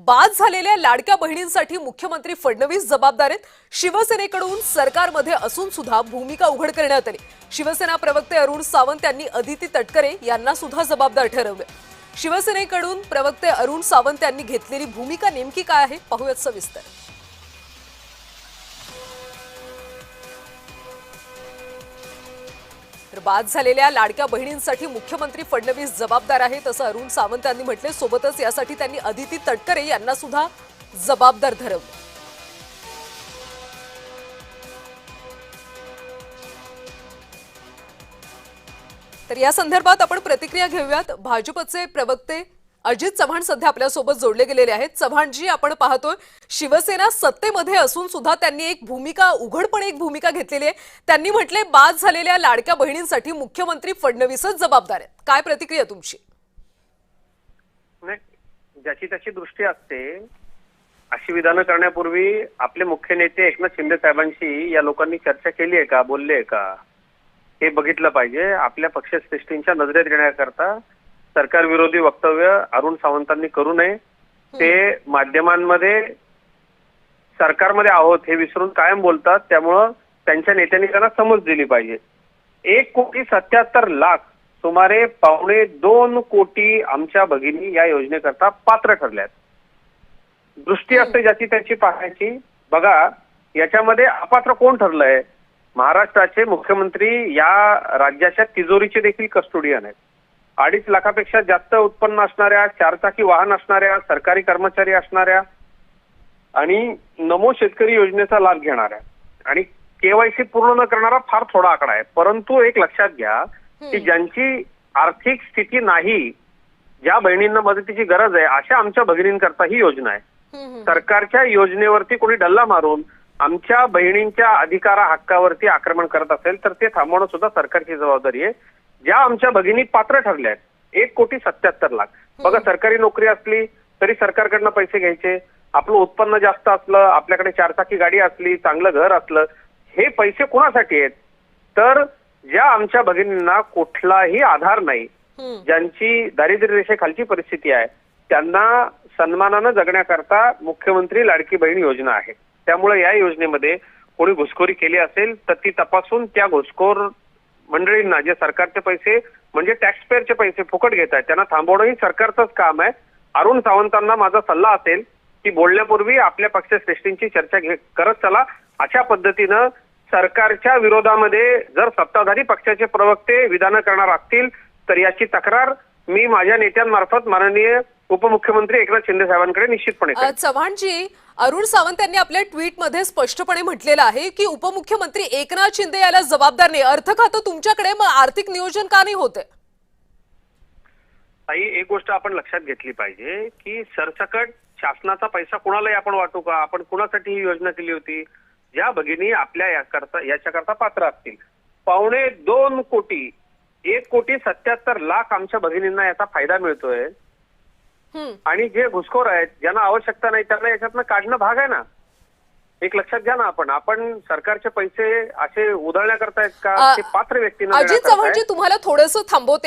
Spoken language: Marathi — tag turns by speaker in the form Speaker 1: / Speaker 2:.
Speaker 1: बाद झालेल्या लाडक्या बहिणींसाठी मुख्यमंत्री फडणवीस जबाबदार आहेत। शिवसेनेकडून सरकारमध्ये असून सुद्धा भूमिका उघड करण्यात आली। शिवसेना प्रवक्ते अरुण सावंत यांनी अदिती तटकरे यांना सुद्धा जबाबदार ठरवले। शिवसेनेकडून प्रवक्ते अरुण सावंत यांनी घेतलेली भूमिका नेमकी काय आहे पाहूयात सविस्तर। तर बाद झालेल्या लाडक्या बहिणींसाठी मुख्यमंत्री फडणवीस जबाबदार आहेत असं अरुण सावंत यांनी म्हटले। सोबतच यासाठी त्यांनी अदिती तटकरे यांना सुद्धा जबाबदार धरवले। तर या संदर्भात आपण प्रतिक्रिया घेऊयात। भाजपचे प्रवक्ते अजित चव्हाण सध्या आपल्या सोबत जोडले गेलेले आहेत। चव्हाणजी, आपण पाहतोय शिवसेना सत्तेमध्ये असून सुद्धा त्यांनी एक भूमिका घेतलेली आहे। त्यांनी म्हटले बाद झालेल्या लाडक्या बहिणींसाठी मुख्यमंत्री फडणवीसच जबाबदार आहेत। काय प्रतिक्रिया तुमची?
Speaker 2: नाही, ज्याची त्याची दृष्टी असते। अशी विधानं करण्यापूर्वी आपले मुख्य नेते एकनाथ शिंदे साहेबांशी या लोकांनी चर्चा केली आहे का, बोलले आहे का, हे बघितलं पाहिजे। आपल्या पक्षश्रेष्ठींच्या नजरेत येण्याकरता सरकार विरोधी वक्तव्य अरुण सावंतांनी करू नये। ते माध्यमांमध्ये सरकारमध्ये आहोत हे विसरून कायम बोलतात, त्यामुळं त्यांच्या नेत्यांनी त्यांना समज दिली पाहिजे। 1,77,00,000 सुमारे 1.25 कोटी आमच्या भगिनी या योजनेकरता पात्र ठरल्यात। दृष्टी असते ज्याची त्याची पाहायची। बघा, याच्यामध्ये अपात्र कोण ठरलंय? महाराष्ट्राचे मुख्यमंत्री या राज्याच्या तिजोरीचे देखील कस्टोडियन आहेत। 2.5 लाखापेक्षा जास्त उत्पन्न असणाऱ्या, 4चाकी वाहन असणाऱ्या, सरकारी कर्मचारी असणाऱ्या आणि नमो शेतकरी योजनेचा लाभ घेणाऱ्या आणि केवायसी पूर्ण न करणारा फार थोडा आकडा आहे। परंतु एक लक्षात घ्या की ज्यांची आर्थिक स्थिती नाही, ज्या बहिणींना मदतीची गरज आहे, अशा आमच्या भगिनींकरता ही योजना आहे। सरकारच्या योजनेवरती कोणी डल्ला मारून आमच्या बहिणींच्या अधिकारा हक्कावरती आक्रमण करत असेल तर ते थांबवणं सुद्धा सरकारची जबाबदारी आहे। ज्या आमच्या भगिनी पात्र ठरल्या आहेत 1,77,00,000, बघा, सरकारी नोकरी असली तरी सरकारकडनं पैसे घ्यायचे, आपलं उत्पन्न जास्त असलं, आपल्याकडे 4चाकी गाडी असली, चांगलं घर असलं, हे पैसे कोणासाठी आहेत? तर ज्या आमच्या भगिनींना कुठलाही आधार नाही, ज्यांची दारिद्र्य रेषेखालची परिस्थिती आहे, त्यांना सन्मानानं जगण्याकरता मुख्यमंत्री लाडकी बहीण योजना आहे। त्यामुळे या योजनेमध्ये कोणी घुसखोरी केली असेल तर ती तपासून त्या घुसखोर मंडळींना, जे सरकारचे पैसे म्हणजे टॅक्सपेअरचे पैसे फुकट घेत आहेत, त्यांना थांबवणं ही सरकारचंच काम आहे। अरुण सावंतांना माझा सल्ला असेल की बोलण्यापूर्वी आपल्या पक्षश्रेष्ठींची चर्चा करत चला। अशा पद्धतीनं सरकारच्या विरोधामध्ये जर सत्ताधारी पक्षाचे प्रवक्ते विधानं करणार असतील तर याची तक्रार मी माझ्या नेत्यांमार्फत माननीय उपमुख्यमंत्री एकनाथ शिंदे साहेबांकडे निश्चितपणे करेन।
Speaker 1: चव्हाणजी, अरुण सावंत यांनी आपल्या ट्विटमध्ये स्पष्टपणे म्हटलेलं आहे की उपमुख्यमंत्री एकनाथ शिंदे याला जबाबदार नाही। अर्थ खातं तुमच्याकडे, मग आर्थिक नियोजन का नाही होते?
Speaker 2: ताई, एक गोष्ट आपण लक्षात घेतली पाहिजे की सरसकट शासनाचा पैसा कुणालाही आपण वाटू का? आपण कुणासाठी ही योजना केली होती? ज्या भगिनी आपल्या याच्याकरता पात्र असतील। 2.25 कोटी, 1,77,00,000 आमच्या भगिनींना याचा फायदा मिळतोय आणि जे घुसखोर आहेत, ज्यांना आवश्यकता नाही, त्यांना याच्यातनं काढणं भाग आहे ना। एक लक्षात घ्या ना, आपण सरकारचे पैसे असे उधळण्याकरता आहेत का? ते पात्र व्यक्तींना
Speaker 1: अजित चव्हाणजी, तुम्हाला थोडंसं थांबवते।